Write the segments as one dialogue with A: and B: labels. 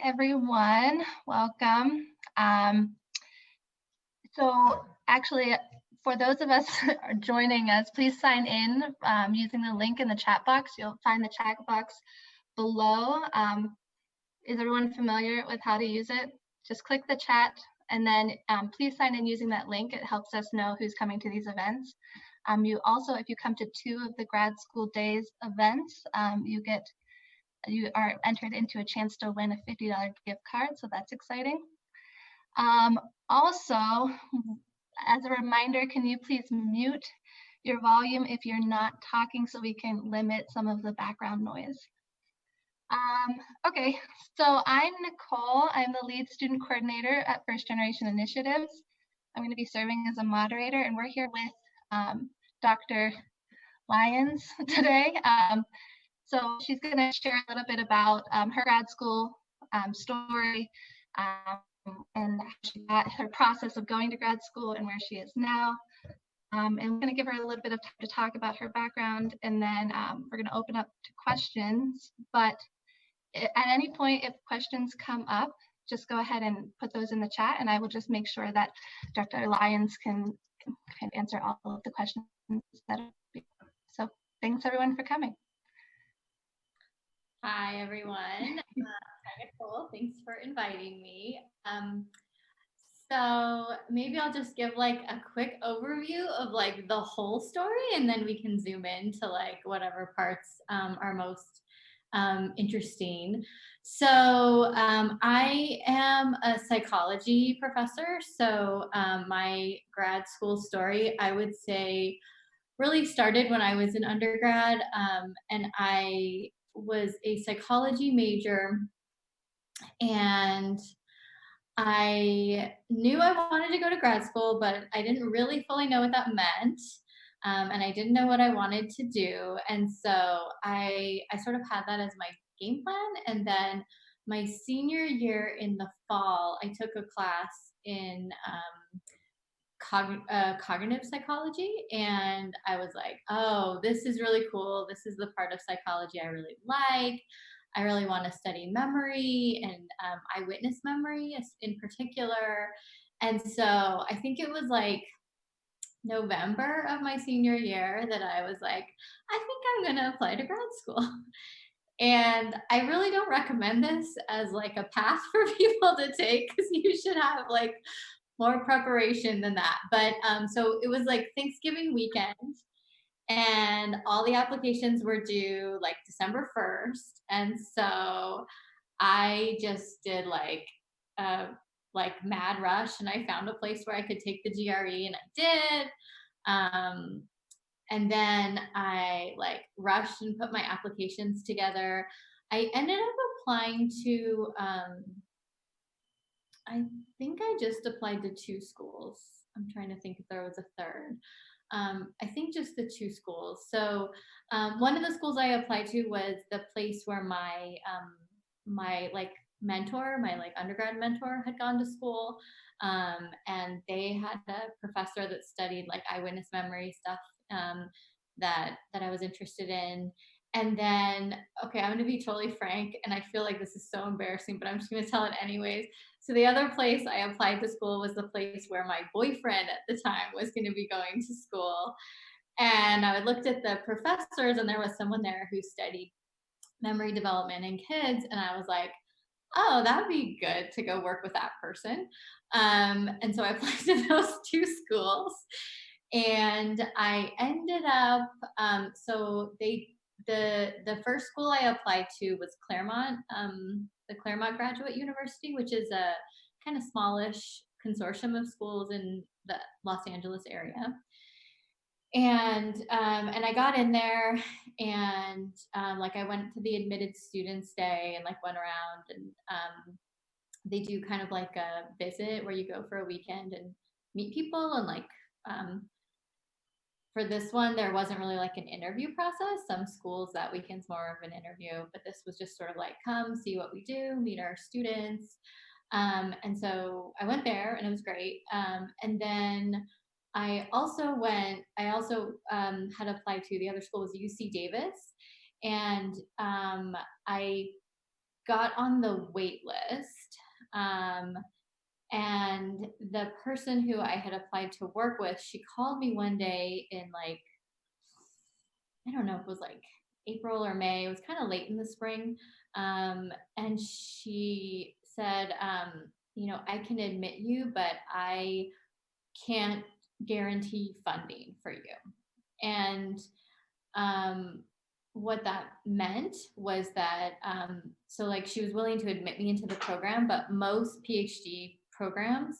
A: everyone. Welcome. So actually, for those of us who are joining us, please sign in using the link in the chat box. You'll find the chat box below. Is everyone familiar with how to use it? Just click the chat and then please sign in using that link. It helps us know who's coming to these events. You also, if you come to 2 of the Grad School Days events, you are entered into a chance to win a $50 gift card, so that's exciting. Also, as a reminder, can you please mute your volume if you're not talking so we can limit some of the background noise? Okay, so I'm Nicole. I'm the lead student coordinator at First Generation Initiatives. I'm going to be serving as a moderator, and we're here with Dr. Lyons today. So she's going to share a little bit about her grad school story and how she got her process of going to grad school and where she is now. And we're going to give her a little bit of time to talk about her background, and then we're going to open up to questions. But at any point, if questions come up, just go ahead and put those in the chat, and I will just make sure that Dr. Lyons can answer all of the questions that are. So thanks everyone for coming.
B: Hi, everyone. Hi, Nicole. Thanks for inviting me. So maybe I'll just give like a quick overview of like the whole story, and then we can zoom in to like whatever parts are most interesting. So I am a psychology professor. So my grad school story, I would say, really started when I was an undergrad, and I was a psychology major, and I knew I wanted to go to grad school, but I didn't really fully know what that meant. And I didn't know what I wanted to do. And so I sort of had that as my game plan. And then my senior year in the fall, I took a class in cognitive psychology, and I was like, oh, this is really cool. This is the part of psychology I really like. I really want to study memory and eyewitness memory in particular. And so I think it was like November of my senior year that I was like, I think I'm going to apply to grad school. And I really don't recommend this as like a path for people to take, because you should have like more preparation than that. But so it was like Thanksgiving weekend, and all the applications were due like December 1st. And so I just did like mad rush, and I found a place where I could take the GRE, and I did. And then I like rushed and put my applications together. I ended up applying to I think I just applied to 2 schools. I'm trying to think if there was a third. I think just the 2 schools. So one of the schools I applied to was the place where my like mentor, my like undergrad mentor, had gone to school, and they had a professor that studied like eyewitness memory stuff that I was interested in. And then, okay, I'm going to be totally frank, and I feel like this is so embarrassing, but I'm just going to tell it anyways. So the other place I applied to school was the place where my boyfriend at the time was going to be going to school. And I looked at the professors, and there was someone there who studied memory development in kids. And I was like, oh, that'd be good to go work with that person. And so I applied to those 2 schools. And I ended up, so the first school I applied to was Claremont, the Claremont Graduate University, which is a kind of smallish consortium of schools in the Los Angeles area. And I got in there, and like I went to the admitted students day and like went around, and they do kind of like a visit where you go for a weekend and meet people, and like for this one, there wasn't really like an interview process. Some schools that weekend's more of an interview, but this was just sort of like, come see what we do, meet our students. And so I went there, and it was great. And then I also had applied to, the other school was UC Davis. And I got on the wait list And the person who I had applied to work with, she called me one day in like, I don't know if it was like April or May. It was kind of late in the spring. And she said, I can admit you, but I can't guarantee funding for you. And um, what that meant was that, so like she was willing to admit me into the program, but most PhD programs,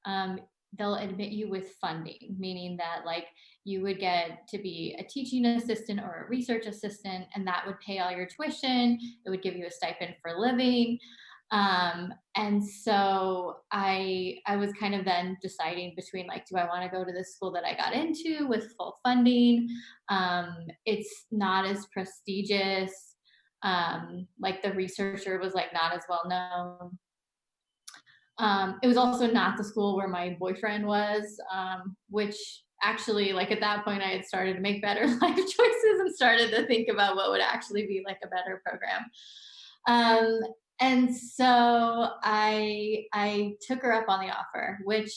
B: um, they'll admit you with funding, meaning that like you would get to be a teaching assistant or a research assistant, and that would pay all your tuition. It would give you a stipend for living. And so I was kind of then deciding between like, do I want to go to the school that I got into with full funding? It's not as prestigious. Like the researcher was like not as well known. It was also not the school where my boyfriend was, which actually, like at that point, I had started to make better life choices and started to think about what would actually be like a better program. Um, and so I took her up on the offer, which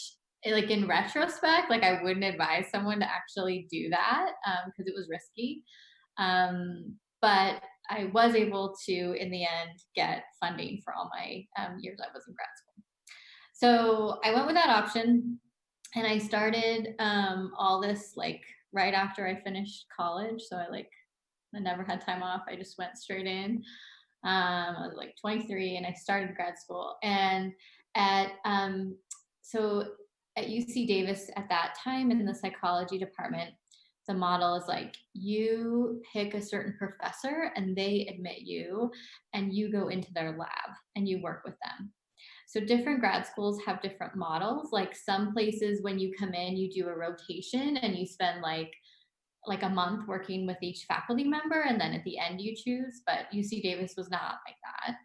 B: like in retrospect, like I wouldn't advise someone to actually do that because it was risky. But I was able to, in the end, get funding for all my years I was in grad school. So I went with that option and I started all this like right after I finished college. So I never had time off. I just went straight in. I was like 23 and I started grad school. And at so at UC Davis at that time in the psychology department, the model is like you pick a certain professor and they admit you and you go into their lab and you work with them. So different grad schools have different models. Like some places when you come in, you do a rotation and you spend like a month working with each faculty member and then at the end you choose, but UC Davis was not like that.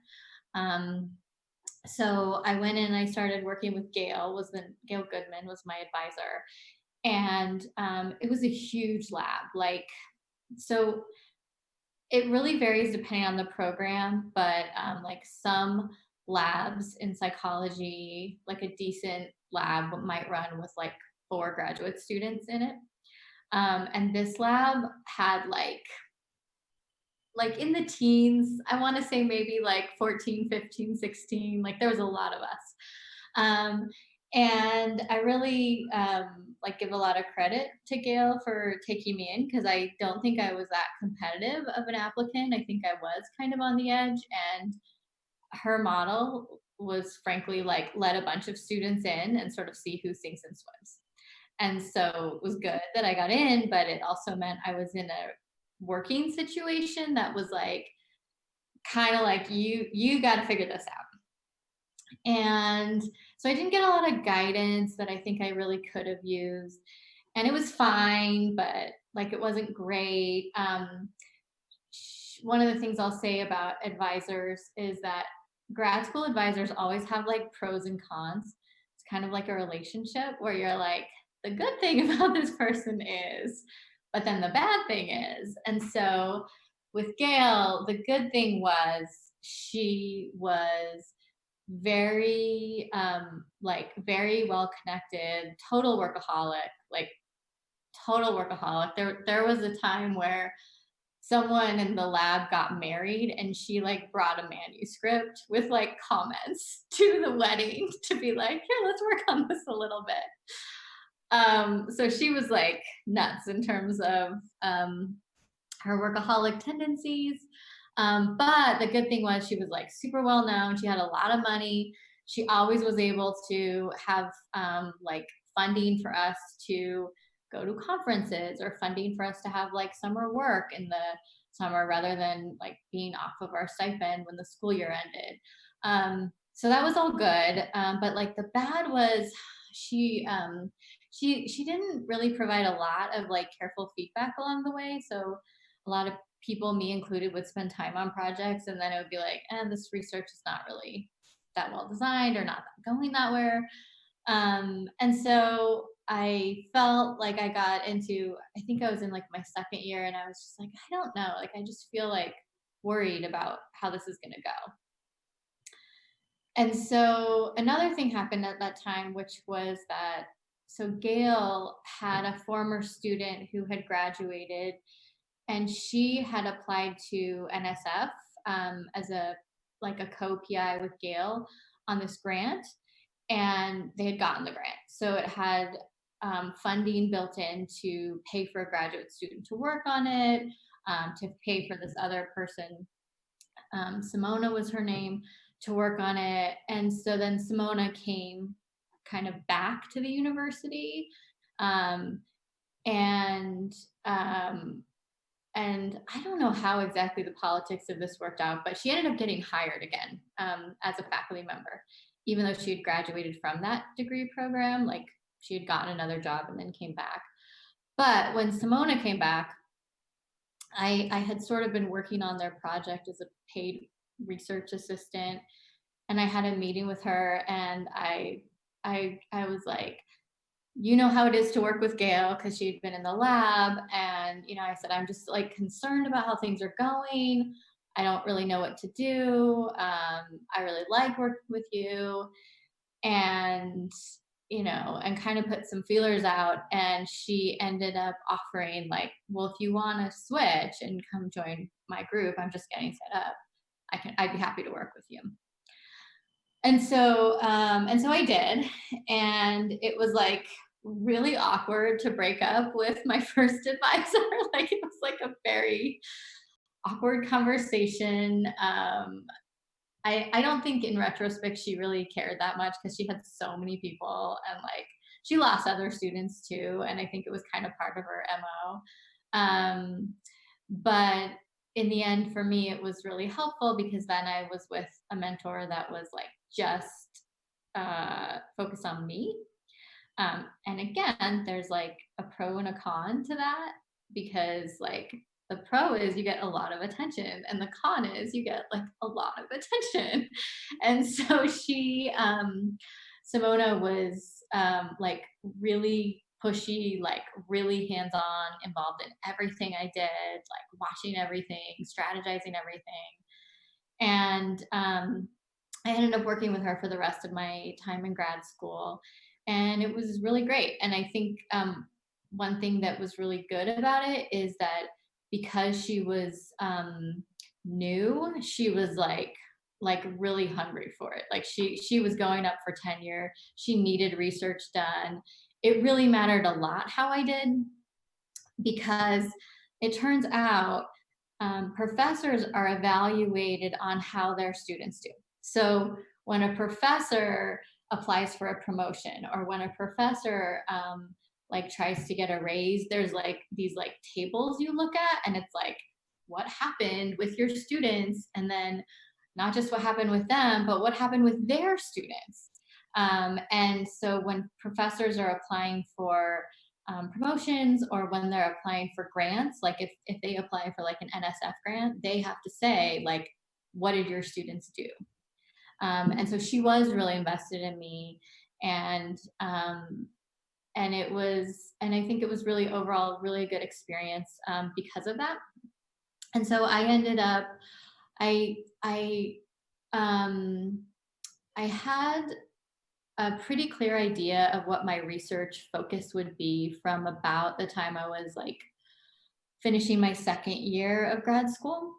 B: So I went in and I started working with Gail Goodman was my advisor. And it was a huge lab. So it really varies depending on the program, but like some labs in psychology, like a decent lab might run with like 4 graduate students in it. And this lab had like in the teens, I want to say maybe like 14, 15, 16, like there was a lot of us. Um, and I really like give a lot of credit to Gail for taking me in because I don't think I was that competitive of an applicant. I think I was kind of on the edge, and her model was frankly like let a bunch of students in and sort of see who sinks and swims. And so it was good that I got in, but it also meant I was in a working situation that was like kind of like you got to figure this out. And so I didn't get a lot of guidance that I think I really could have used. And it was fine, but like it wasn't great. One of the things I'll say about advisors is that grad school advisors always have like pros and cons. It's kind of like a relationship where you're like, the good thing about this person is, but then the bad thing is. And so with Gail, the good thing was she was very very well connected, total workaholic. There was a time where someone in the lab got married and she like brought a manuscript with like comments to the wedding to be like, here, let's work on this a little bit. So she was like nuts in terms of her workaholic tendencies. But the good thing was she was like super well known. She had a lot of money. She always was able to have like funding for us to go to conferences or funding for us to have like summer work in the summer rather than like being off of our stipend when the school year ended. So that was all good. But like the bad was she didn't really provide a lot of like careful feedback along the way. So a lot of people, me included, would spend time on projects and then it would be like, this research is not really that well designed or not going that way. And so I felt like I got into, I think I was in like my second year and I was just like, I don't know, like I just feel like worried about how this is going to go. And so another thing happened at that time, which was that so Gail had a former student who had graduated, and she had applied to NSF as a like a co-PI with Gail on this grant, and they had gotten the grant. So it had funding built in to pay for a graduate student to work on it, to pay for this other person, Simona was her name, to work on it. And so then Simona came kind of back to the university. Um, and um, and I don't know how exactly the politics of this worked out, but she ended up getting hired again as a faculty member, even though she had graduated from that degree program. Like she had gotten another job and then came back. But when Simona came back, I had sort of been working on their project as a paid research assistant, and I had a meeting with her, and I was like, you know how it is to work with Gail, because she'd been in the lab, and I said, I'm just like concerned about how things are going. I don't really know what to do. I really like working with you, and and kind of put some feelers out. And she ended up offering, like, well, if you want to switch and come join my group, I'm just getting set up. I'd be happy to work with you. And so I did, and it was like really awkward to break up with my first advisor. Like it was like a very awkward conversation. I don't think in retrospect she really cared that much, because she had so many people, and like she lost other students too. And I think it was kind of part of her MO. But in the end, for me, it was really helpful, because then I was with a mentor that was like just focused on me. And again, there's like a pro and a con to that, because like the pro is you get a lot of attention, and the con is you get like a lot of attention. And so Simona was like really pushy, like really hands on, involved in everything I did, like watching everything, strategizing everything. And I ended up working with her for the rest of my time in grad school, and it was really great. And I think one thing that was really good about it is that because she was new, she was like really hungry for it. Like she was going up for tenure. She needed research done. It really mattered a lot how I did, because it turns out professors are evaluated on how their students do. So when a professor applies for a promotion, or when a professor like tries to get a raise, there's like these like tables you look at, and it's like what happened with your students, and then not just what happened with them, but what happened with their students. And so when professors are applying for promotions, or when they're applying for grants, like if they apply for like an NSF grant, they have to say like, what did your students do? And so she was really invested in me, and and I think it was really overall really good experience because of that. And so I ended up, I I um, I had a pretty clear idea of what my research focus would be from about the time I was like finishing my second year of grad school.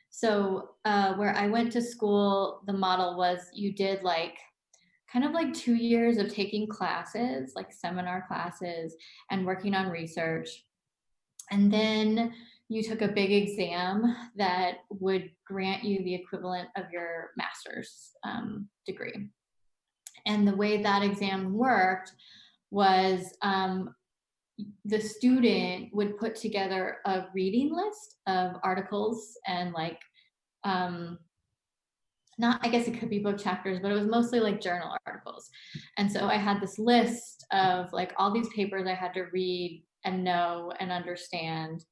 B: So, where I went to school, the model was you did like kind of like 2 years of taking classes, like seminar classes, and working on research. And then you took a big exam that would grant you the equivalent of your master's degree. And the way that exam worked was the student would put together a reading list of articles, and like um, not, I guess it could be book chapters, but it was mostly like journal articles. And so I had this list of like all these papers I had to read and know and understand.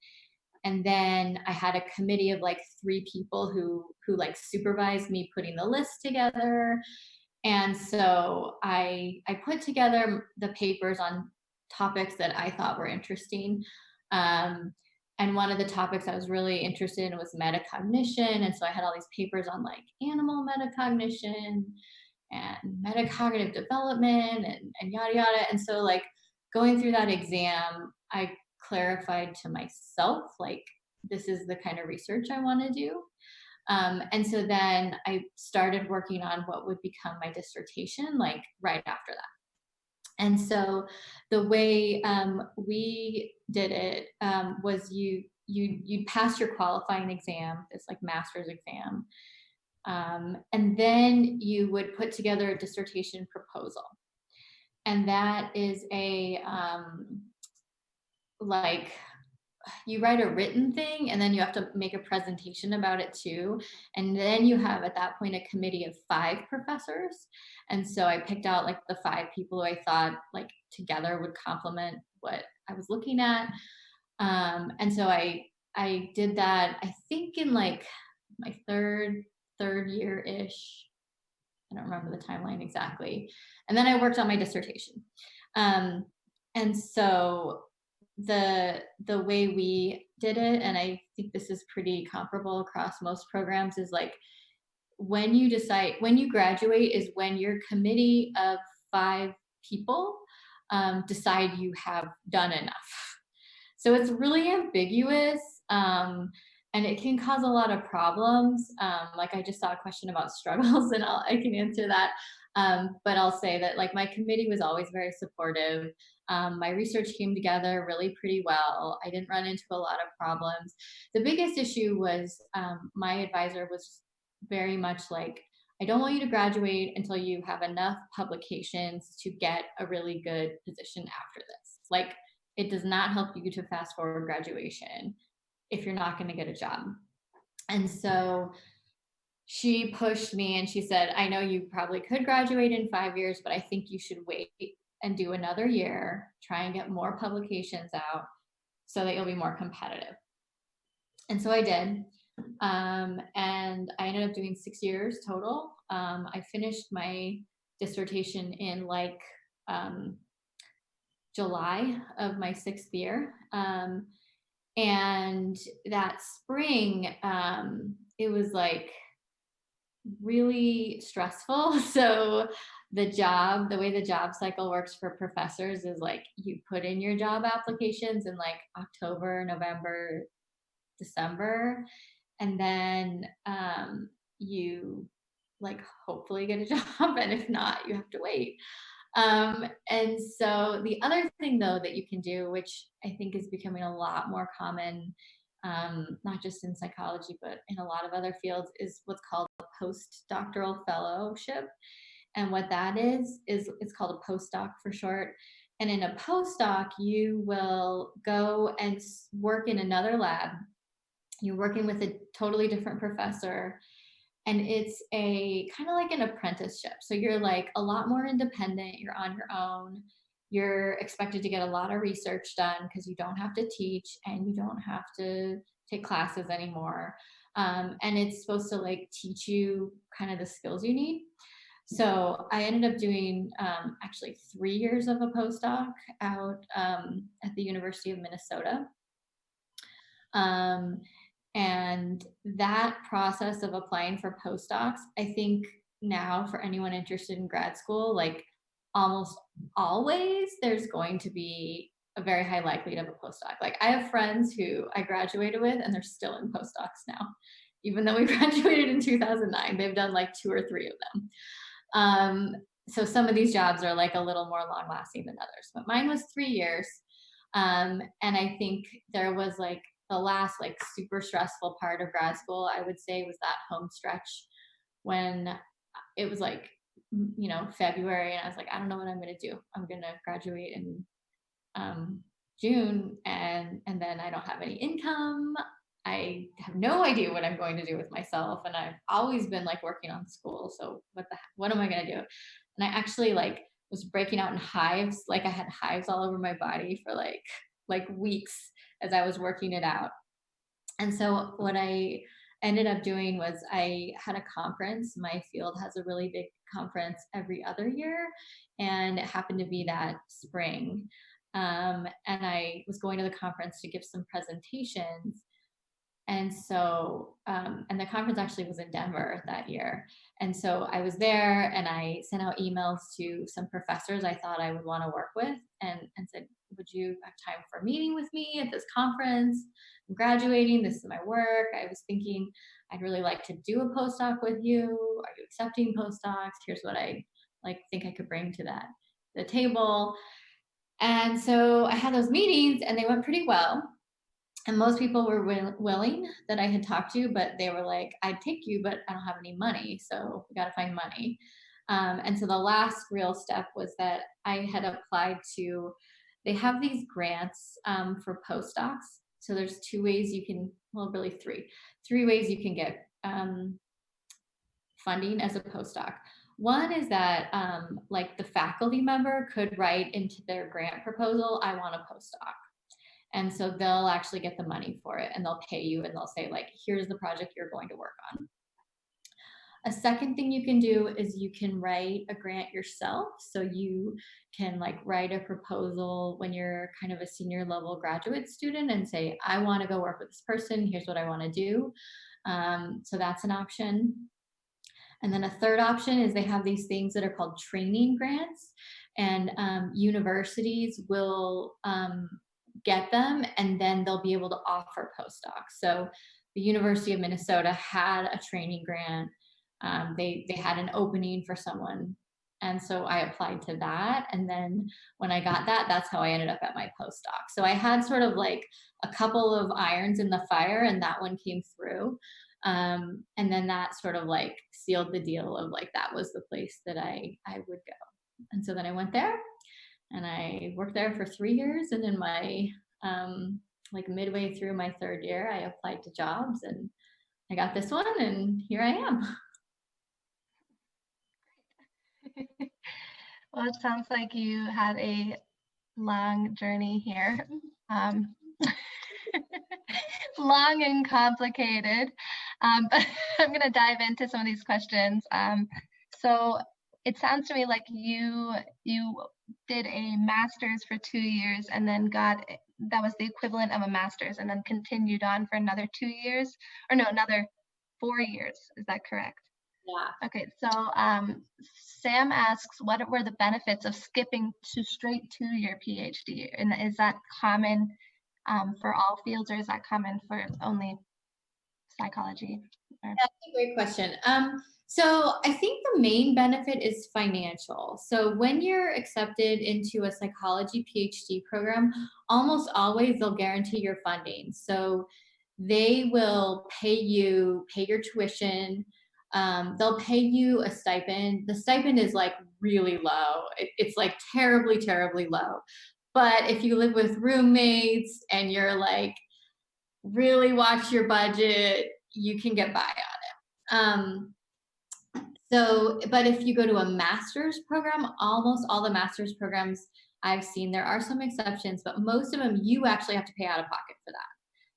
B: And then I had a committee of like 3 people who like supervised me putting the list together. And so I put together the papers on topics that I thought were interesting. Um, and one of the topics I was really interested in was metacognition. And so I had all these papers on like animal metacognition. and metacognitive development and yada yada. And so like going through that exam, I clarified to myself like this is the kind of research I want to do. And so then I started working on what would become my dissertation, like right after that. And so the way we did it was you pass your qualifying exam, this like master's exam, and then you would put together a dissertation proposal, and that is a like you write a written thing and then you have to make a presentation about it too. And then you have at that point a committee of 5 professors. And so I picked out like the 5 people who I thought like together would complement what I was looking at. And so I did that, I think in like my third year ish. I don't remember the timeline exactly. And then I worked on my dissertation. Um, and so the way we did it, and I think this is pretty comparable across most programs, is like when you graduate is when your committee of 5 people decide you have done enough. So it's really ambiguous, and it can cause a lot of problems. Like I just saw a question about struggles, and I can answer that. But I'll say that like my committee was always very supportive. My research came together really pretty well. I didn't run into a lot of problems. The biggest issue was my advisor was very much like, I don't want you to graduate until you have enough publications to get a really good position after this. Like, it does not help you to fast forward graduation if you're not going to get a job. And so she pushed me and she said, I know you probably could graduate in 5 years, but I think you should wait and do another year, try and get more publications out so that you'll be more competitive. And so I did. And I ended up doing 6 years total. I finished my dissertation in like July of my 6th year. And that spring, it was like really stressful. So the way the job cycle works for professors is like you put in your job applications in like October, November, December, and then you like hopefully get a job, and if not, you have to wait. And so the other thing though that you can do, which I think is becoming a lot more common, not just in psychology but in a lot of other fields, is what's called a postdoctoral fellowship. And what that is it's called a postdoc for short. And in a postdoc, you will go and work in another lab. You're working with a totally different professor, and it's a kind of like an apprenticeship. So you're like a lot more independent, you're on your own. You're expected to get a lot of research done because you don't have to teach and you don't have to take classes anymore. And it's supposed to like teach you kind of the skills you need. So I ended up doing actually 3 years of a postdoc out at the University of Minnesota. Um, and that process of applying for postdocs, I think now for anyone interested in grad school, like almost always there's going to be a very high likelihood of a postdoc. Like I have friends who I graduated with and they're still in postdocs now. Even though we graduated in 2009, they've done like 2 or 3 of them. So some of these jobs are like a little more long lasting than others, but mine was 3 years. And I think there was like the last like super stressful part of grad school, I would say, was that home stretch when it was like, February, and I was like, I don't know what I'm going to do. I'm going to graduate in June, and then I don't have any income. I have no idea what I'm going to do with myself, and I've always been like working on school. So what am I going to do? And I actually like was breaking out in hives. Like I had hives all over my body for like weeks as I was working it out. And so what I ended up doing was I had a conference. My field has a really big conference every other year, and it happened to be that spring. And I was going to the conference to give some presentations. And so, and the conference actually was in Denver that year. And so I was there and I sent out emails to some professors I thought I would want to work with and said, would you have time for a meeting with me at this conference? I'm graduating. This is my work. I was thinking I'd really like to do a postdoc with you. Are you accepting postdocs? Here's what I think I could bring to the table. And so I had those meetings and they went pretty well, and most people were willing that I had talked to, but they were like, I'd take you, but I don't have any money. So we got to find money. And so the last real step was that I had applied to, they have these grants for postdocs. So there's two ways you can, well, really three ways you can get funding as a postdoc. One is that like the faculty member could write into their grant proposal, I want a postdoc. And so they'll actually get the money for it and they'll pay you and they'll say, like, here's the project you're going to work on. A second thing you can do is you can write a grant yourself. So you can like write a proposal when you're kind of a senior level graduate student and say, I want to go work with this person. Here's what I want to do. So that's an option. And then a third option is they have these things that are called training grants, and universities will get them, and then they'll be able to offer postdocs. So the University of Minnesota had a training grant. They had an opening for someone, and so I applied to that. And then when I got that, that's how I ended up at my postdoc. So I had sort of like a couple of irons in the fire, and that one came through. And then that sort of like sealed the deal of like that was the place that I would go. And so then I went there and I worked there for 3 years. And in my like midway through my third year, I applied to jobs and I got this one, and here I am.
A: Well, it sounds like you had a long journey here. Um, long and complicated. But I'm going to dive into some of these questions. So it sounds to me like you did a master's for 2 years and then that was the equivalent of a master's and then continued on for another 2 years, or no, another 4 years. Is that correct?
B: Yeah.
A: Okay, so Sam asks, what were the benefits of skipping straight to your PhD? And is that common for all fields, or is that common for only psychology?
B: That's a great question. So I think the main benefit is financial. So when you're accepted into a psychology PhD program, almost always they'll guarantee your funding. So they will pay your tuition. They'll pay you a stipend. The stipend is like really low. It's like terribly, terribly low. But if you live with roommates and you're like really watch your budget, you can get by on it. But if you go to a master's program, almost all the master's programs I've seen, there are some exceptions, but most of them you actually have to pay out of pocket for that.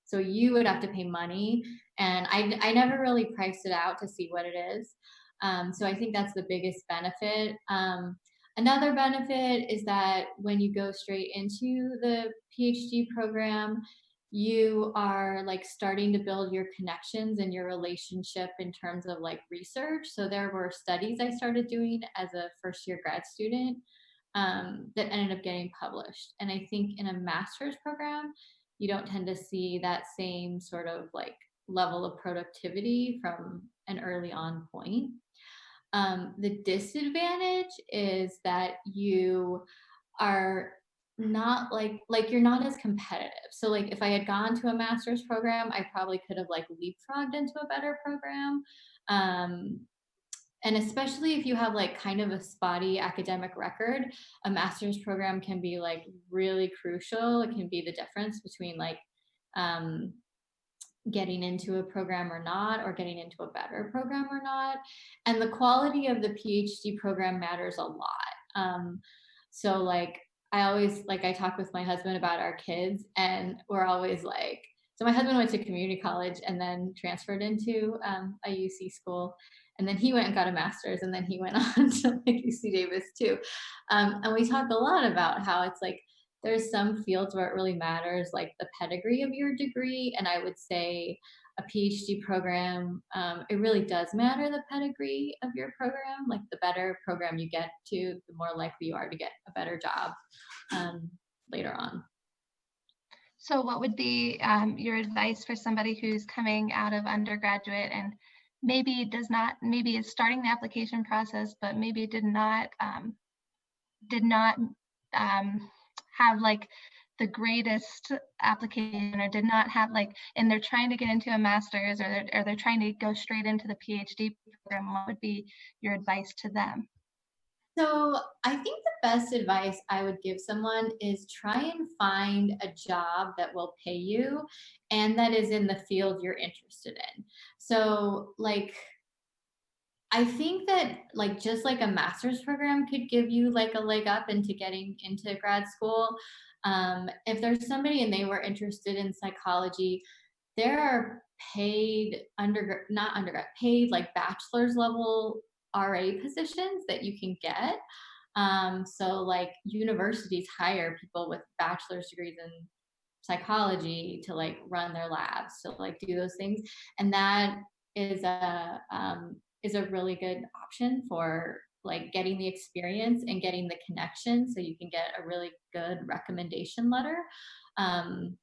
B: So you would have to pay money, and I never really priced it out to see what it is. So I think that's the biggest benefit. Another benefit is that when you go straight into the PhD program, you are like starting to build your connections and your relationship in terms of like research. So there were studies I started doing as a first year grad student that ended up getting published. And I think in a master's program, you don't tend to see that same sort of like level of productivity from an early on point. The disadvantage is that you are not like you're not as competitive. So like if I had gone to a master's program, I probably could have like leapfrogged into a better program. Um, and especially if you have like kind of a spotty academic record, a master's program can be like really crucial. It can be the difference between like um, getting into a program or not, or getting into a better program or not. And the quality of the PhD program matters a lot. So like I always like I talk with my husband about our kids, and we're always like, so my husband went to community college and then transferred into a UC school, and then he went and got a master's, and then he went on to like UC Davis too. And we talk a lot about how it's like there's some fields where it really matters, like the pedigree of your degree. And I would say a PhD program, it really does matter the pedigree of your program. Like the better program you get to, the more likely you are to get a better job um, later on.
A: So, what would be your advice for somebody who's coming out of undergraduate and maybe is starting the application process, but maybe did not have like the greatest application, or did not have like, and they're trying to get into a master's, or they're trying to go straight into the PhD program? What would be your advice to them?
B: So I think the best advice I would give someone is try and find a job that will pay you and that is in the field you're interested in. So like I think that like just like a master's program could give you like a leg up into getting into grad school. If there's somebody and they were interested in psychology, there are paid not undergrad, paid like bachelor's level RA positions that you can get. So like universities hire people with bachelor's degrees in psychology to like run their labs, to like do those things, and that is a really good option for like getting the experience and getting the connection, so you can get a really good recommendation letter. Um,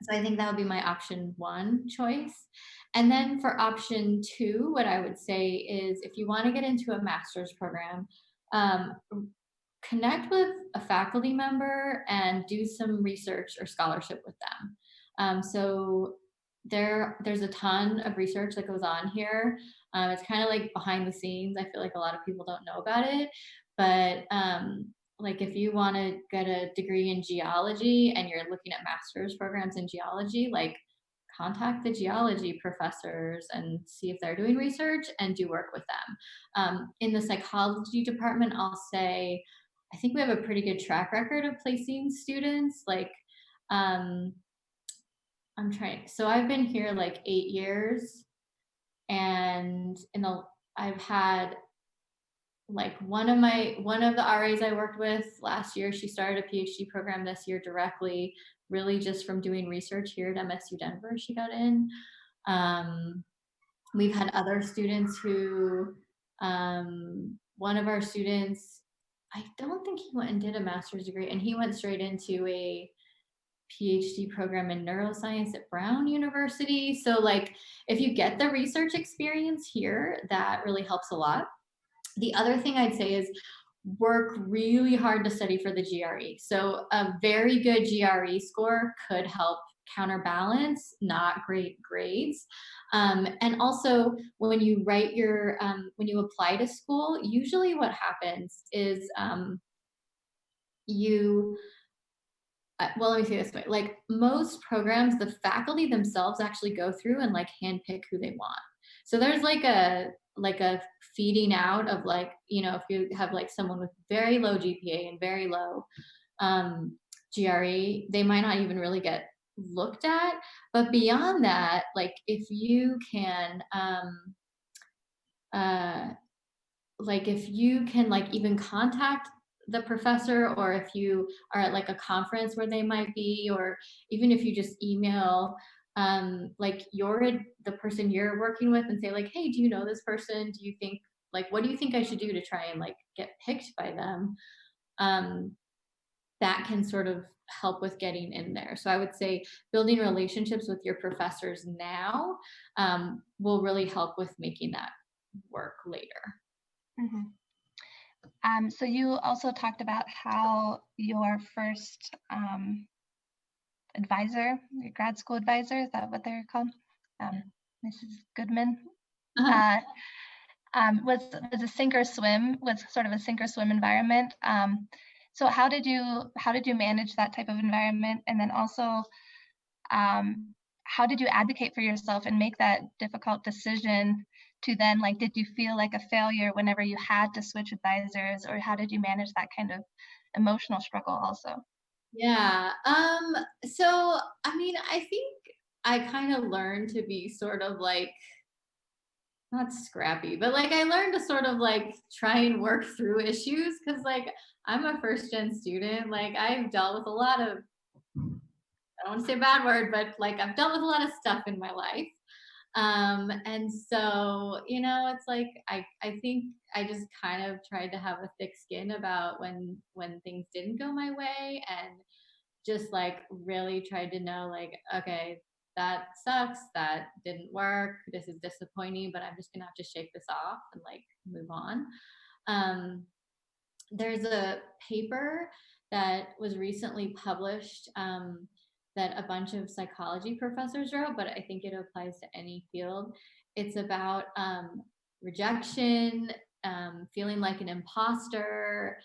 B: so I think that would be my option one choice. And then for option two, what I would say is if you want to get into a master's program, um, connect with a faculty member and do some research or scholarship with them. So there's a ton of research that goes on here. It's kind of like behind the scenes. I feel like a lot of people don't know about it, but like if you want to get a degree in geology and you're looking at master's programs in geology, like contact the geology professors and see if they're doing research and do work with them. In the psychology department, I'll say I think we have a pretty good track record of placing students. Like, um, I'm trying. So I've been here like 8 years, and I've had like one of the RAs I worked with last year. She started a PhD program this year directly, really just from doing research here at MSU Denver. She got in. Um, we've had other students who, one of our students, I don't think he went and did a master's degree, and he went straight into a PhD program in neuroscience at Brown University. So, like, if you get the research experience here, that really helps a lot. The other thing I'd say is work really hard to study for the GRE. So a very good GRE score could help counterbalance not great grades. And also, when you write when you apply to school, usually what happens is you well, let me say it this way. Like most programs, the faculty themselves actually go through and like handpick who they want. So there's like a feeding out of like, you know, if you have like someone with very low GPA and very low um, GRE, they might not even really get looked at. But beyond that, like if you can uh, if you can like even contact the professor, or if you are at like a conference where they might be, or even if you just email like the person you're working with and say like, hey, do you know this person, do you think like what do you think I should do to try and like get picked by them, um, that can sort of help with getting in there. So I would say building relationships with your professors now will really help with making that work later.
A: Mhm. So you also talked about how your first advisor, your grad school advisor, is that what they're called?
B: Yeah.
A: Mrs. Goodman,
B: Uh-huh.
A: uh, was a sink or swim, was sort of a sink or swim environment. So how did you manage that type of environment? And then also, how did you advocate for yourself and make that difficult decision to then, like, did you feel like a failure whenever you had to switch advisors, or how did you manage that kind of emotional struggle also?
B: Yeah. So I mean, I think I kind of learned to be sort of like not scrappy, but like I learned to sort of like try and work through issues because like I'm a first gen student. Like I've dealt with a lot of, I don't want to say a bad word, but like I've dealt with a lot of stuff in my life. And so, it's like I think I just kind of tried to have a thick skin about when things didn't go my way, and just like really tried to know like, okay, that sucks, that didn't work, this is disappointing, but I'm just gonna have to shake this off and like move on. um, there's a paper that was recently published, that a bunch of psychology professors wrote, but I think it applies to any field. It's about rejection, feeling like an imposter,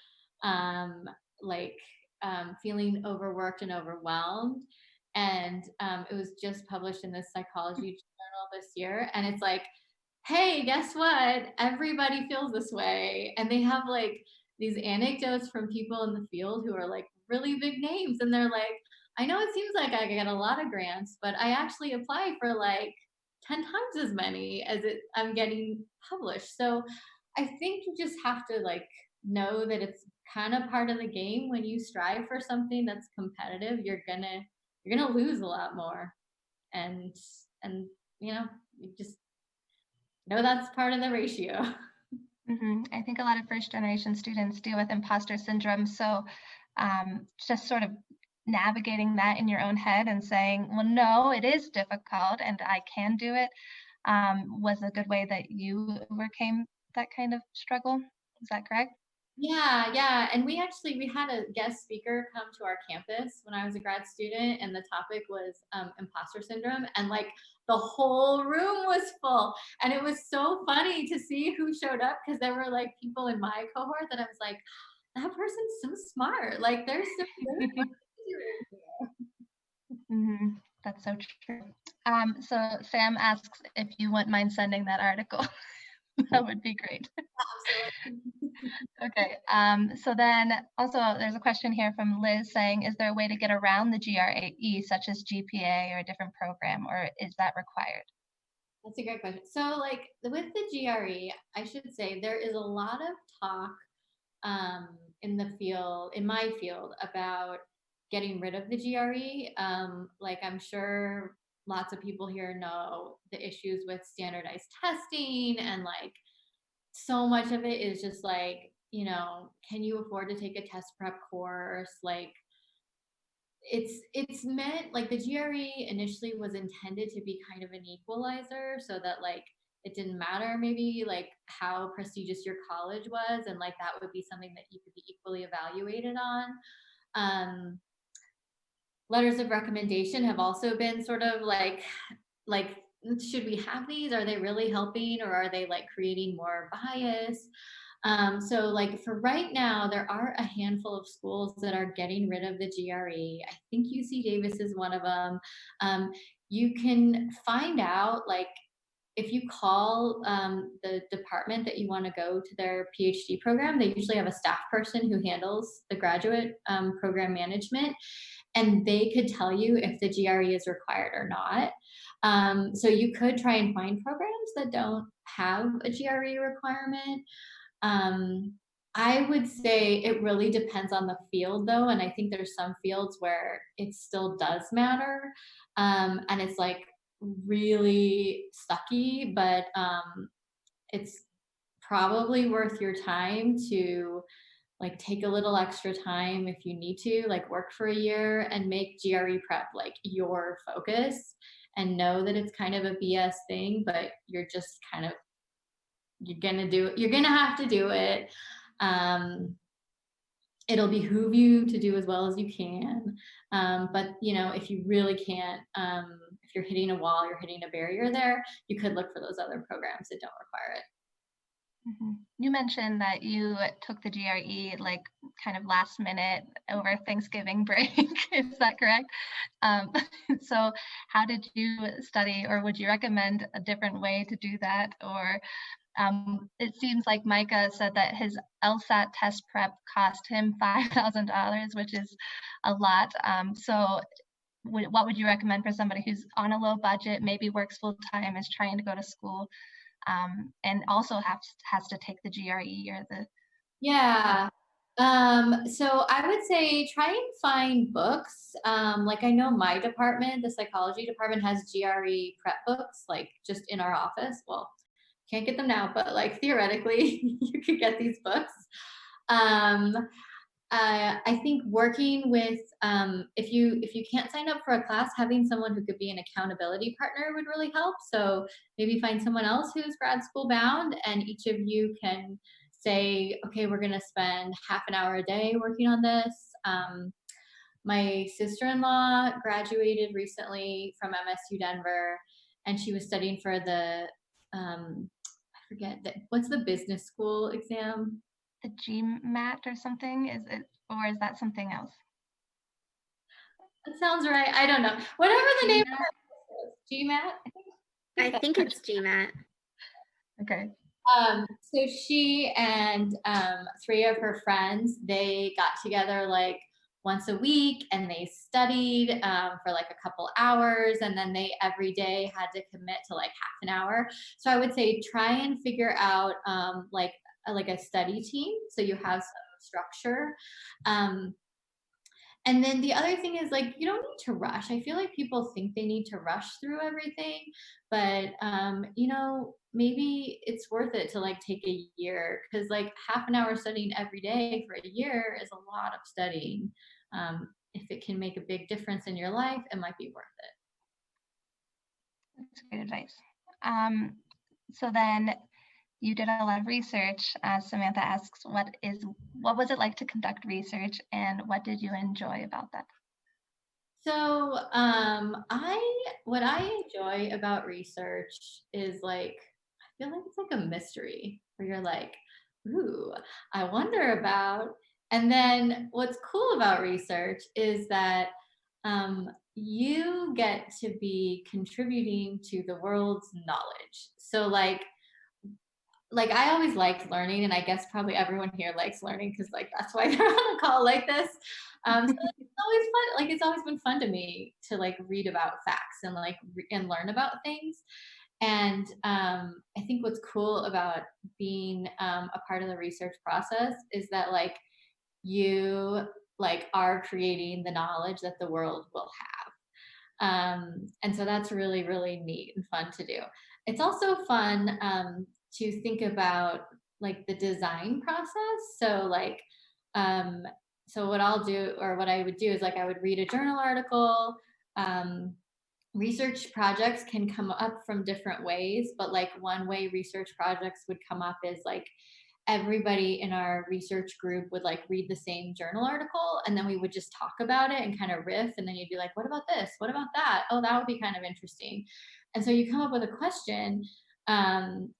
B: um, like feeling overworked and overwhelmed. And it was just published in this psychology journal this year. And it's like, hey, guess what? Everybody feels this way. And they have like these anecdotes from people in the field who are like really big names. And they're like, I know it seems like I get a lot of grants, but I actually apply for like 10 times as many as I'm getting published. So I think you just have to like know that it's kind of part of the game. When you strive for something that's competitive, you're gonna lose a lot more. And you just know that's part of the ratio.
A: I think a lot of first generation students deal with imposter syndrome. So just sort of navigating that in your own head and saying, well, no, it is difficult and I can do it, was a good way that you overcame that kind of struggle. Is that correct?
B: Yeah, yeah. And we had a guest speaker come to our campus when I was a grad student, and the topic was imposter syndrome. And like the whole room was full. And it was so funny to see who showed up because there were like people in my cohort that I was like, that person's so smart. Like there's
A: That's so true. So Sam asks if you wouldn't mind sending that article. That would be great.
B: absolutely.
A: Okay. So then also there's a question here from Liz saying, is there a way to get around the GRE, such as GPA or a different program, or is that required?
B: That's a great question. So, like with the GRE, I should say there is a lot of talk in the field, in my field, about getting rid of the GRE. Like I'm sure lots of people here know the issues with standardized testing, and like so much of it is just like, can you afford to take a test prep course? Like it's meant like the GRE initially was intended to be kind of an equalizer so that like it didn't matter maybe like how prestigious your college was, and like that would be something that you could be equally evaluated on. um, Letters of recommendation have also been sort of like should we have these, are they really helping, or are they like creating more bias? So like for right now, there are a handful of schools that are getting rid of the GRE. I think UC Davis is one of them. Um, you can find out like if you call the department that you want to go to their PhD program, they usually have a staff person who handles the graduate program management, and they could tell you if the GRE is required or not. So you could try and find programs that don't have a GRE requirement. um, I would say it really depends on the field, though, and I think there's some fields where it still does matter, and it's like really sucky, but it's probably worth your time to like take a little extra time if you need to, like work for a year and make GRE prep like your focus, and know that it's kind of a BS thing, but you're just kind of you're gonna have to do it. um, it'll behoove you to do as well as you can, but if you really can't, if you're hitting a wall, you're hitting a barrier there, you could look for those other programs that don't require it.
A: You mentioned that you took the GRE like kind of last minute over Thanksgiving break. Is that correct? Um, so, how did you study, or would you recommend a different way to do that? Or it seems like Micah said that his LSAT test prep cost him $5,000, which is a lot. So, what would you recommend for somebody who's on a low budget, maybe works full time, is trying to go to school? and also has to take the GRE or the.
B: Yeah. So I would say try and find books. Like I know my department, the psychology department, has GRE prep books, like just in our office. Well, can't get them now, but like theoretically, you could get these books. Um, I think working with if you can't sign up for a class, having someone who could be an accountability partner would really help. So maybe find someone else who's grad school bound, and each of you can say, okay, we're going to spend half an hour a day working on this. My sister-in-law graduated recently from MSU Denver, and she was studying for the I forget what's the business school exam.
A: The GMAT or something? Is it, or is that something else?
B: That sounds right. I don't know. Whatever the name
A: GMAT?
B: of it is, GMAT.
C: I think it's GMAT.
A: Okay.
B: So she and three of her friends, they got together like once a week and they studied for like a couple hours, and then they every day had to commit to like half an hour. So I would say try and figure out like a study team so you have some structure. And then the other thing is like you don't need to rush. I feel like people think they need to rush through everything, but maybe it's worth it to like take a year, because like half an hour studying every day for a year is a lot of studying. If it can make a big difference in your life, it might be worth it.
A: That's great advice. So then you did a lot of research. Samantha asks, what was it like to conduct research, and what did you enjoy about that?
B: So what I enjoy about research is like I feel like it's like a mystery where you're like, ooh, I wonder about. And then what's cool about research is that you get to be contributing to the world's knowledge. So like I always liked learning, and I guess probably everyone here likes learning because like that's why they're on a call like this. So it's always fun. Like it's always been fun to me to like read about facts and like and learn about things. And I think what's cool about being a part of the research process is that like you like are creating the knowledge that the world will have. And so that's really, really neat and fun to do. It's also fun to think about like the design process. So like, so what I'll do or what I would do is like I would read a journal article. Research projects can come up from different ways, but like one way research projects would come up is like everybody in our research group would like read the same journal article, and then we would just talk about it and kind of riff, and then you'd be like, what about this, what about that, oh that would be kind of interesting. And so you come up with a question, and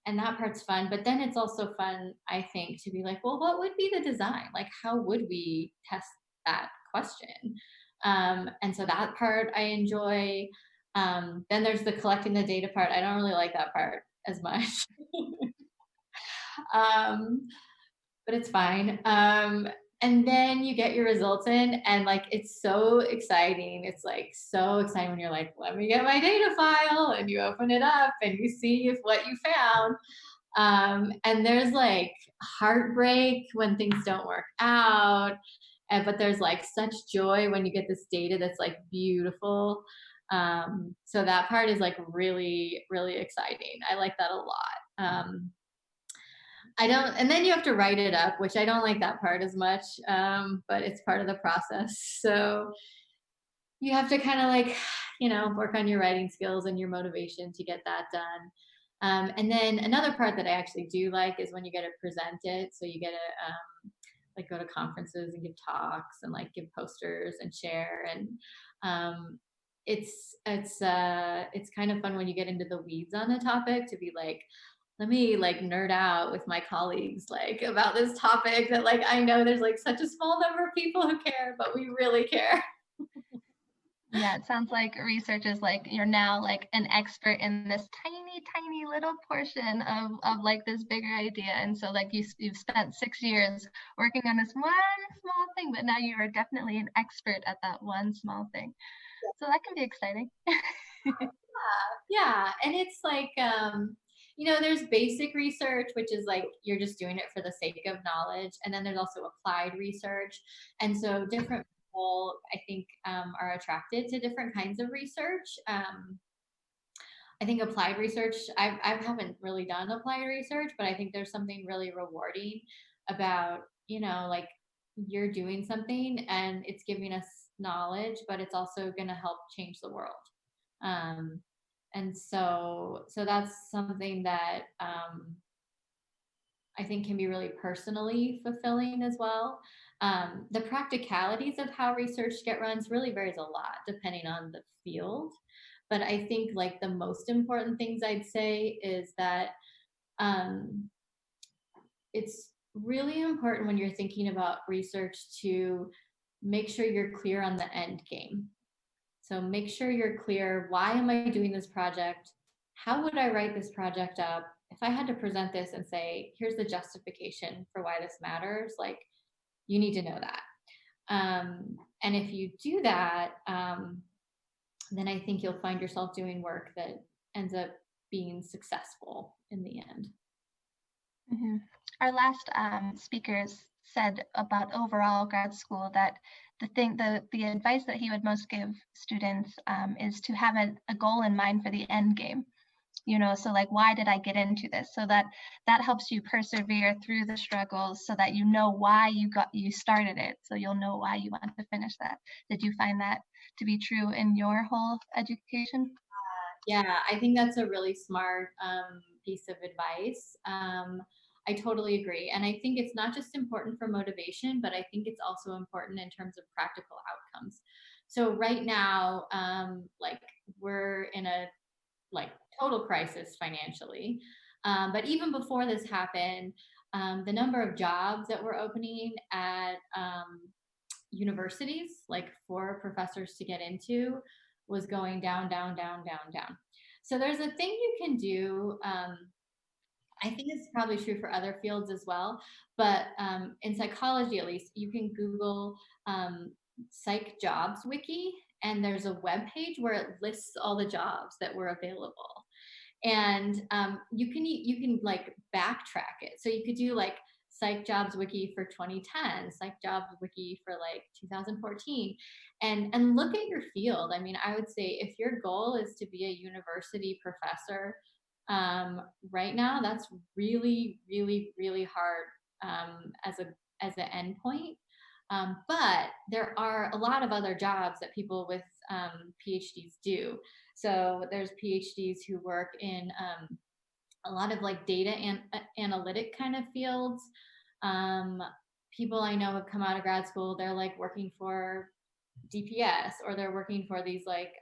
B: that part's fun, but then it's also fun I think to be like, well, what would be the design, like how would we test that question. And so that part I enjoy. Then there's the collecting the data part. I don't really like that part as much. um, but it's fine. And then you get your results in, and like it's so exciting. It's like so exciting when you're like, let me get my data file, and you open it up and you see if what you found. And there's like heartbreak when things don't work out, but there's like such joy when you get this data that's like beautiful. So that part is like really, really exciting. I like that a lot. I don't, and then you have to write it up, which I don't like that part as much, but it's part of the process. So you have to kind of like, work on your writing skills and your motivation to get that done. And then another part that I actually do like is when you get to present it. So you get to like go to conferences and give talks and like give posters and share. And it's kind of fun when you get into the weeds on the topic to be like, let me like nerd out with my colleagues like about this topic that like I know there's like such a small number of people who care, but we really care.
A: Yeah, it sounds like research is like you're now like an expert in this tiny, tiny little portion of like this bigger idea. And so like you've spent 6 years working on this one small thing, but now you are definitely an expert at that one small thing. So that can be exciting.
B: Yeah. And it's like, there's basic research, which is like you're just doing it for the sake of knowledge. And then there's also applied research. And so different people, I think, are attracted to different kinds of research. I think applied research, I haven't really done applied research, but I think there's something really rewarding about, like you're doing something and it's giving us knowledge, but it's also going to help change the world. Um, and so that's something that I think can be really personally fulfilling as well. The practicalities of how research get runs really varies a lot depending on the field. But I think like the most important things I'd say is that um, it's really important when you're thinking about research to make sure you're clear on the end game. So make sure you're clear, why am I doing this project? How would I write this project up? If I had to present this and say, here's the justification for why this matters, like you need to know that. And if you do that, then I think you'll find yourself doing work that ends up being successful in the end.
A: Mm-hmm. Our last speakers said about overall grad school that the advice that he would most give students is to have a goal in mind for the end game. So like, why did I get into this? So that helps you persevere through the struggles, so that you know why you started it. So you'll know why you want to finish that. Did you find that to be true in your whole education?
B: Yeah, I think that's a really smart piece of advice. I totally agree. And I think it's not just important for motivation, but I think it's also important in terms of practical outcomes. So right now, like we're in a like total crisis financially. But even before this happened, the number of jobs that were opening at universities, like for professors to get into, was going down, down, down, down, down. So there's a thing you can do. I think it's probably true for other fields as well, but in psychology at least, you can Google psych jobs wiki, and there's a web page where it lists all the jobs that were available. And you can like backtrack it. So you could do like psych jobs wiki for 2010, psych jobs wiki for like 2014, and look at your field. I mean, I would say if your goal is to be a university professor, right now that's really, really, really hard as an endpoint. But there are a lot of other jobs that people with PhDs do. So there's PhDs who work in a lot of like data and analytic kind of fields. People I know have come out of grad school, they're like working for DPS, or they're working for these like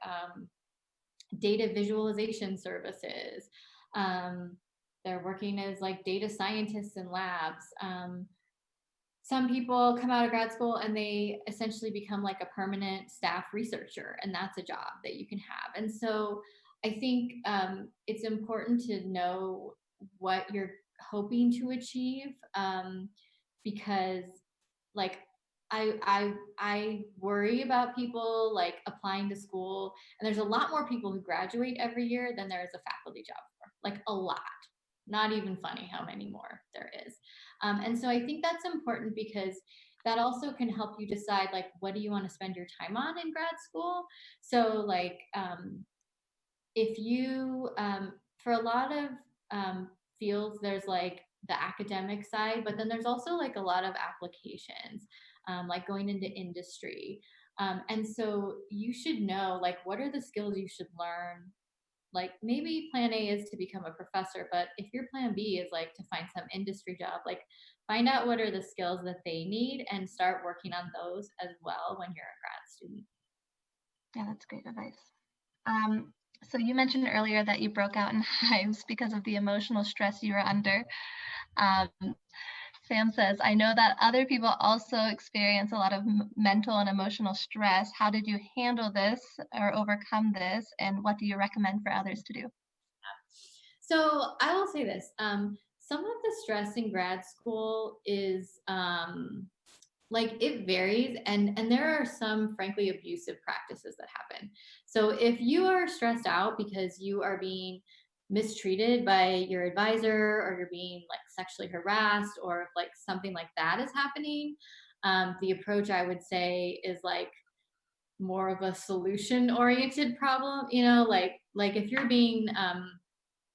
B: data visualization services. They're working as like data scientists in labs. Some people come out of grad school and they essentially become like a permanent staff researcher, and that's a job that you can have. And so I think it's important to know what you're hoping to achieve, because like I worry about people like applying to school, and there's a lot more people who graduate every year than there is a faculty job for, like a lot. Not even funny how many more there is. And so I think that's important because that also can help you decide like what do you want to spend your time on in grad school. So like if you for a lot of fields there's like the academic side, but then there's also like a lot of applications, like going into industry. And so you should know like what are the skills you should learn. Like maybe plan A is to become a professor, but if your plan B is like to find some industry job, like find out what are the skills that they need and start working on those as well when you're a grad student.
A: Yeah, that's great advice. So you mentioned earlier that you broke out in hives because of the emotional stress you were under. Um, Sam says, I know that other people also experience a lot of mental and emotional stress. How did you handle this or overcome this? And what do you recommend for others to do?
B: So I will say this. Some of the stress in grad school is like it varies, and there are some frankly abusive practices that happen. So if you are stressed out because you are being mistreated by your advisor, or you're being like sexually harassed, or if like something like that is happening, the approach I would say is like more of a solution oriented problem, like if you're being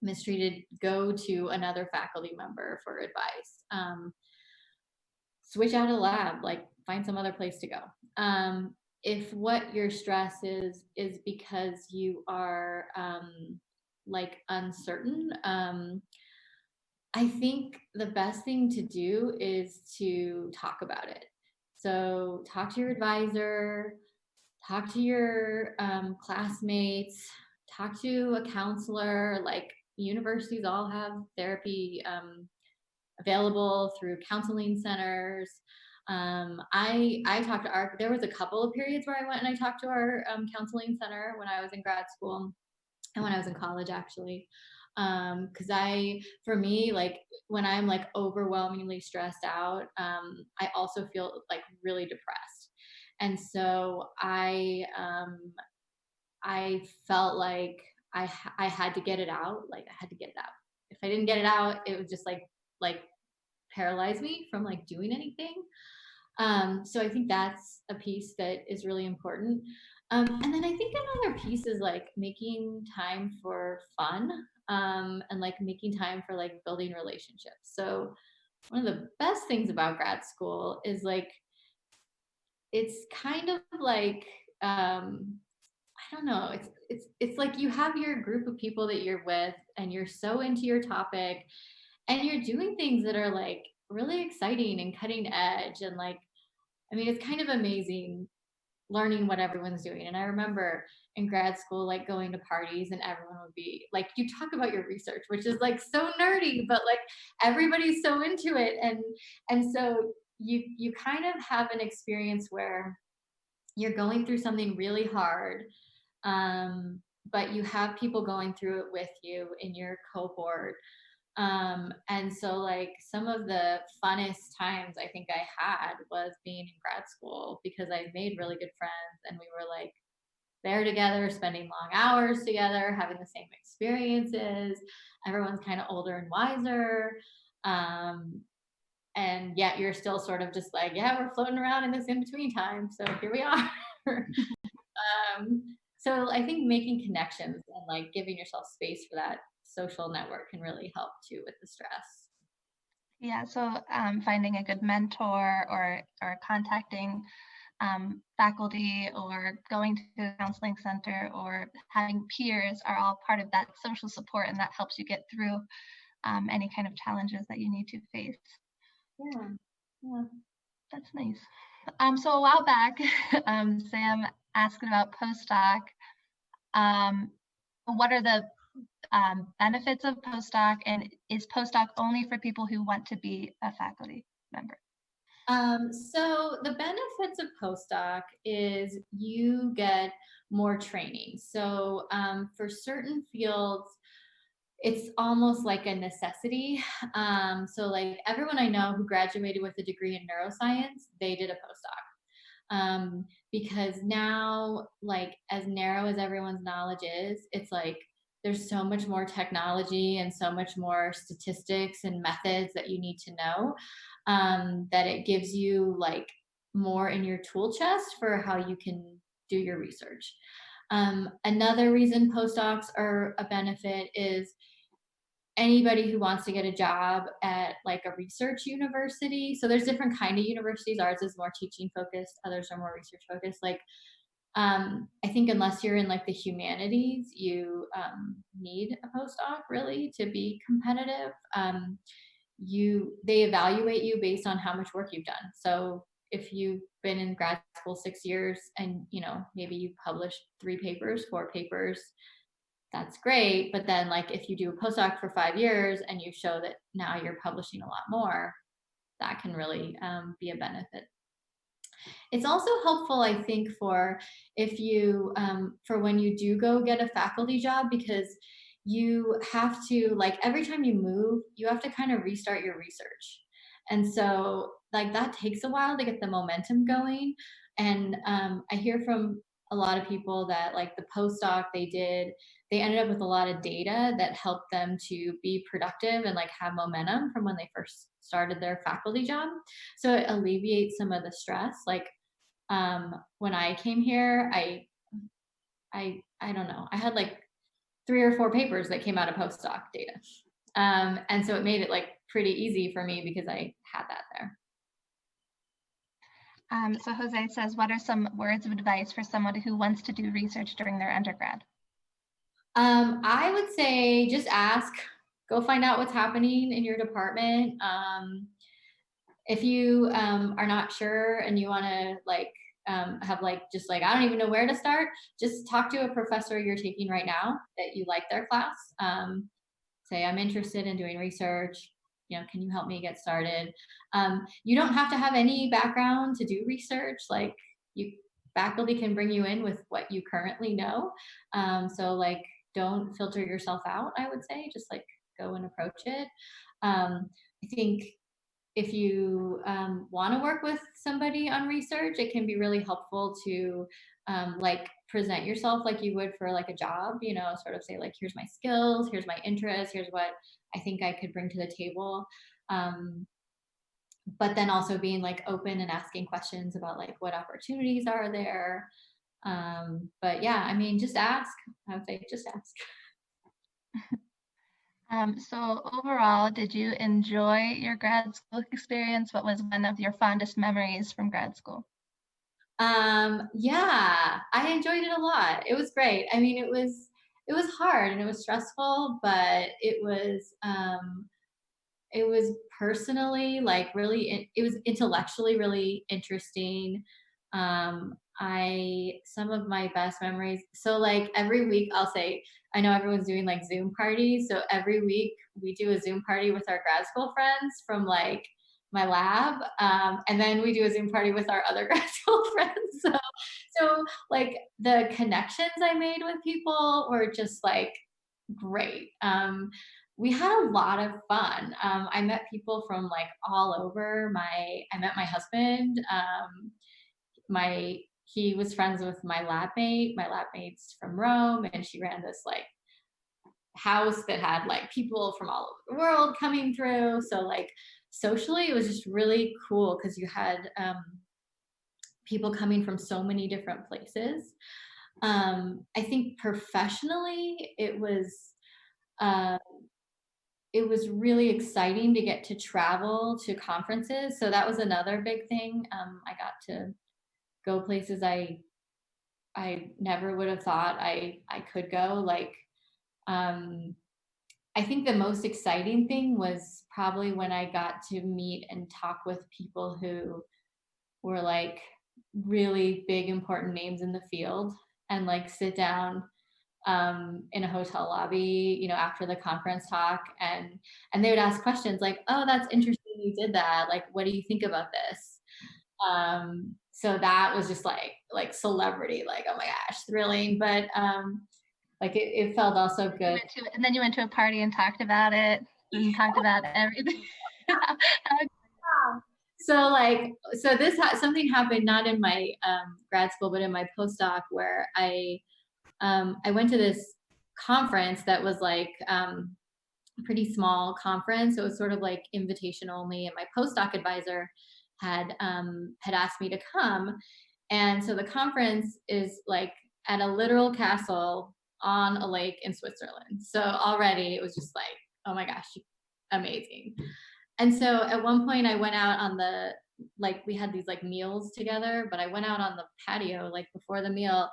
B: mistreated, go to another faculty member for advice. Switch out a lab, like find some other place to go. If what your stress is because you are like uncertain, I think the best thing to do is to talk about it. So talk to your advisor, talk to your classmates, talk to a counselor. Like universities all have therapy available through counseling centers. I talked to our, there was a couple of periods where I went and I talked to our counseling center when I was in grad school and when I was in college actually. Cause for me, like when I'm like overwhelmingly stressed out, I also feel like really depressed. And so I felt like I had to get it out. Like I had to get it out. If I didn't get it out, it would just like paralyze me from like doing anything. So I think that's a piece that is really important. And then I think another piece is like making time for fun, and like making time for like building relationships. So one of the best things about grad school is like it's kind of like I don't know, it's like you have your group of people that you're with and you're so into your topic and you're doing things that are like really exciting and cutting edge, and like I mean it's kind of amazing learning what everyone's doing. And I remember in grad school like going to parties and everyone would be like, you talk about your research, which is like so nerdy, but like everybody's so into it. And so you kind of have an experience where you're going through something really hard, but you have people going through it with you in your cohort. And so like some of the funnest times I think I had was being in grad school because I made really good friends and we were like there together, spending long hours together, having the same experiences. Everyone's kind of older and wiser. Um, and yet you're still sort of just like, yeah, we're floating around in this in between time. So here we are. So I think making connections and like giving yourself space for that social network can really help too with the stress.
A: Yeah, so finding a good mentor or contacting faculty or going to a counseling center or having peers are all part of that social support, and that helps you get through any kind of challenges that you need to face.
B: Yeah. Yeah.
A: That's nice. So a while back, Sam asked about postdoc. Um, what are the benefits of postdoc, and is postdoc only for people who want to be a faculty member?
B: So the benefits of postdoc is you get more training. So for certain fields, it's almost like a necessity. So like everyone I know who graduated with a degree in neuroscience, they did a postdoc. Because now, like as narrow as everyone's knowledge is, it's like there's so much more technology and so much more statistics and methods that you need to know, that it gives you like more in your tool chest for how you can do your research. Another reason postdocs are a benefit is anybody who wants to get a job at like a research university. So there's different kind of universities. Ours is more teaching focused, others are more research focused. Like I think unless you're in like the humanities, you need a postdoc really to be competitive. They evaluate you based on how much work you've done. So if you've been in grad school 6 years and maybe you published 3 papers, 4 papers, that's great. But then like if you do a postdoc for 5 years and you show that now you're publishing a lot more, that can really be a benefit. It's also helpful, I think, for if you for when you do go get a faculty job, because you have to, like, every time you move, you have to kind of restart your research. And so like that takes a while to get the momentum going. And I hear from a lot of people that like the postdoc they ended up with a lot of data that helped them to be productive and like have momentum from when they first started their faculty job. So it alleviates some of the stress. Like when I came here, I don't know, I had like 3 or 4 papers that came out of postdoc data. And so it made it like pretty easy for me because I had that there.
A: So Jose says, what are some words of advice for someone who wants to do research during their undergrad?
B: I would say just ask, go find out what's happening in your department. If you are not sure and you want to like have like just like I don't even know where to start, just talk to a professor you're taking right now that you like their class. Say I'm interested in doing research. You know, can you help me get started? You don't have to have any background to do research. Like faculty can bring you in with what you currently know. So like don't filter yourself out. I would say just like go and approach it. I think if you want to work with somebody on research, it can be really helpful to like present yourself like you would for like a job, you know, sort of say like, here's my skills, here's my interests, here's what I think I could bring to the table. But then also being like open and asking questions about like what opportunities are there. But yeah, I mean, just ask. I would say just ask.
A: So overall, did you enjoy your grad school experience? What was one of your fondest memories from grad school?
B: Yeah, I enjoyed it a lot. It was great. I mean, it was hard and it was stressful, but it was personally like really it was intellectually really interesting. I some of my best memories, so like every week I'll say, I know everyone's doing like Zoom parties, so every week we do a Zoom party with our grad school friends from like my lab, and then we do a Zoom party with our other grad school friends. So like the connections I made with people were just like great. We had a lot of fun. I met people from like all over. I met my husband. He was friends with my lab mate. My lab mate's from Rome, and she ran this like house that had like people from all over the world coming through. So like socially, it was just really cool because you had people coming from so many different places. I think professionally, uh, it was really exciting to get to travel to conferences. So that was another big thing. I got to go places I never would have thought I could go. Like I think the most exciting thing was probably when I got to meet and talk with people who were like really big important names in the field and like sit down in a hotel lobby, you know, after the conference talk, and they would ask questions like, "Oh, that's interesting, you did that. Like, what do you think about this?" So that was just like celebrity, like, oh my gosh, thrilling. But like it felt also good.
A: And then you went to a party and talked about it and talked about everything.
B: Something happened not in my grad school, but in my postdoc, where I went to this conference that was like a pretty small conference. So it was sort of like invitation only, and my postdoc advisor had asked me to come. And so the conference is like at a literal castle on a lake in Switzerland. So already it was just like, oh my gosh, amazing. And so at one point I went out on we had these like meals together, but I went out on the patio like before the meal,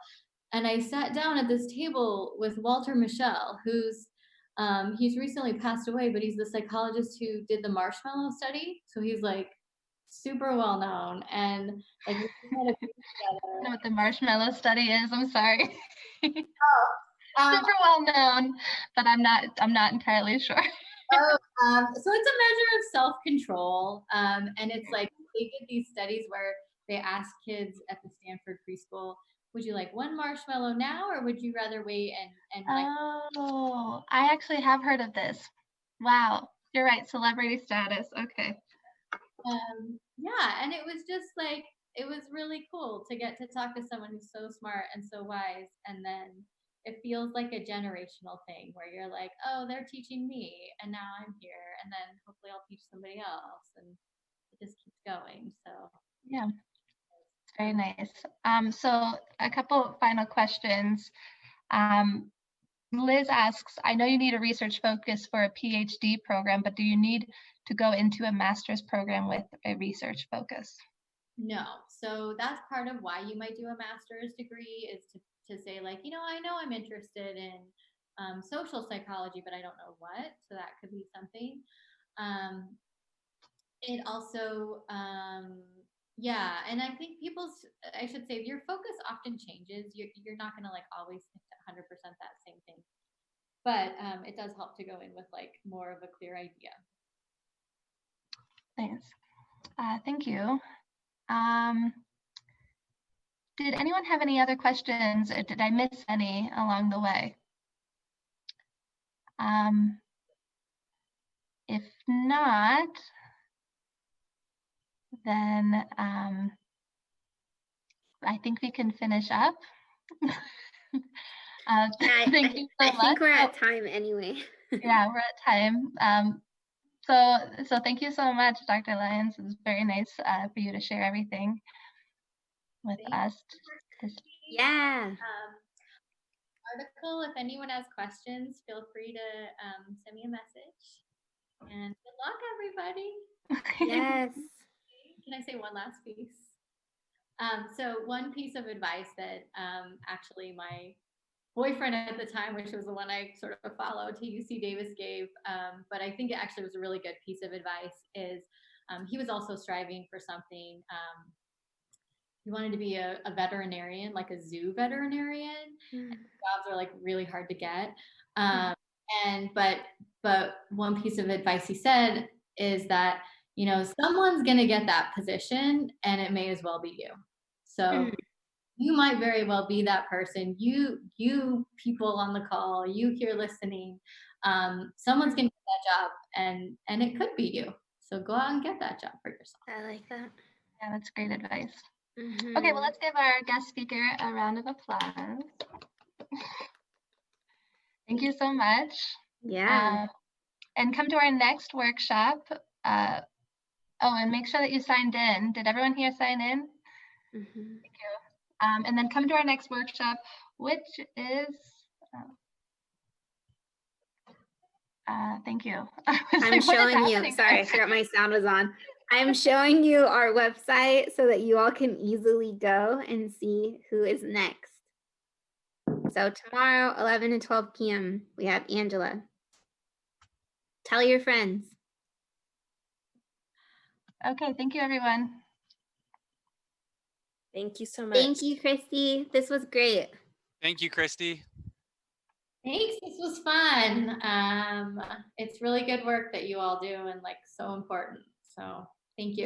B: and I sat down at this table with Walter Mischel, he's recently passed away, but he's the psychologist who did the marshmallow study. So he's like super well known, and like we had a group together.
A: I don't know what the marshmallow study is. I'm sorry.
B: Super
A: well known, but I'm not entirely sure.
B: So it's a measure of self-control, and it's like they did these studies where they asked kids at the Stanford preschool, would you like one marshmallow now, or would you rather wait and like?
A: Oh, I actually have heard of this. Wow, you're right, celebrity status. Okay.
B: Yeah, and it was just like it was really cool to get to talk to someone who's so smart and so wise. And then it feels like a generational thing where you're like, oh, they're teaching me, and now I'm here, and then hopefully I'll teach somebody else, and it just keeps going. So
A: Yeah, it's very nice. So a couple final questions. Liz asks, I know you need a research focus for a PhD program, but do you need to go into a master's program with a research focus?
B: no. So that's part of why you might do a master's degree, is to say, like, I know I'm interested in social psychology, but I don't know what. So that could be something. It also, yeah. And I think I should say, your focus often changes. You're not going to like always stick to 100% that same thing. But it does help to go in with like more of a clear idea.
A: Thanks. Thank you. Did anyone have any other questions, or did I miss any along the way? If not, then I think we can finish up.
C: Yeah,
A: Thank you so
C: I
A: much.
C: think we're at time anyway.
A: Yeah, we're at time. So thank you so much, Dr. Lyons. It was very nice for you to share everything with us.
C: Yeah.
B: Article, if anyone has questions, feel free to send me a message. And good luck, everybody.
C: Yes.
B: Can I say one last piece? So one piece of advice that actually my boyfriend at the time, which was the one I sort of followed, to UC Davis gave, but I think it actually was a really good piece of advice, is he was also striving for something. He wanted to be a veterinarian, like a zoo veterinarian. Jobs are like really hard to get. But one piece of advice he said is that, someone's going to get that position, and it may as well be you. So you might very well be that person. You people on the call, you here listening, someone's going to get that job, and it could be you. So go out and get that job for yourself.
C: I like that.
A: Yeah, that's great advice. Okay, well, let's give our guest speaker a round of applause. Thank you so much.
C: Yeah.
A: And come to our next workshop. And make sure that you signed in. Did everyone here sign in? Thank you. And then come to our next workshop, which is, thank you.
C: I'm showing you, sorry, I forgot my sound was on. I'm showing you our website so that you all can easily go and see who is next. So tomorrow, 11 to 12 p.m., we have Angela. Tell your friends.
A: Okay, thank you, everyone.
D: Thank you so much.
C: Thank you, Christy. This was great.
E: Thank you, Christy.
B: Thanks. This was fun. It's really good work that you all do, and like so important. So thank you.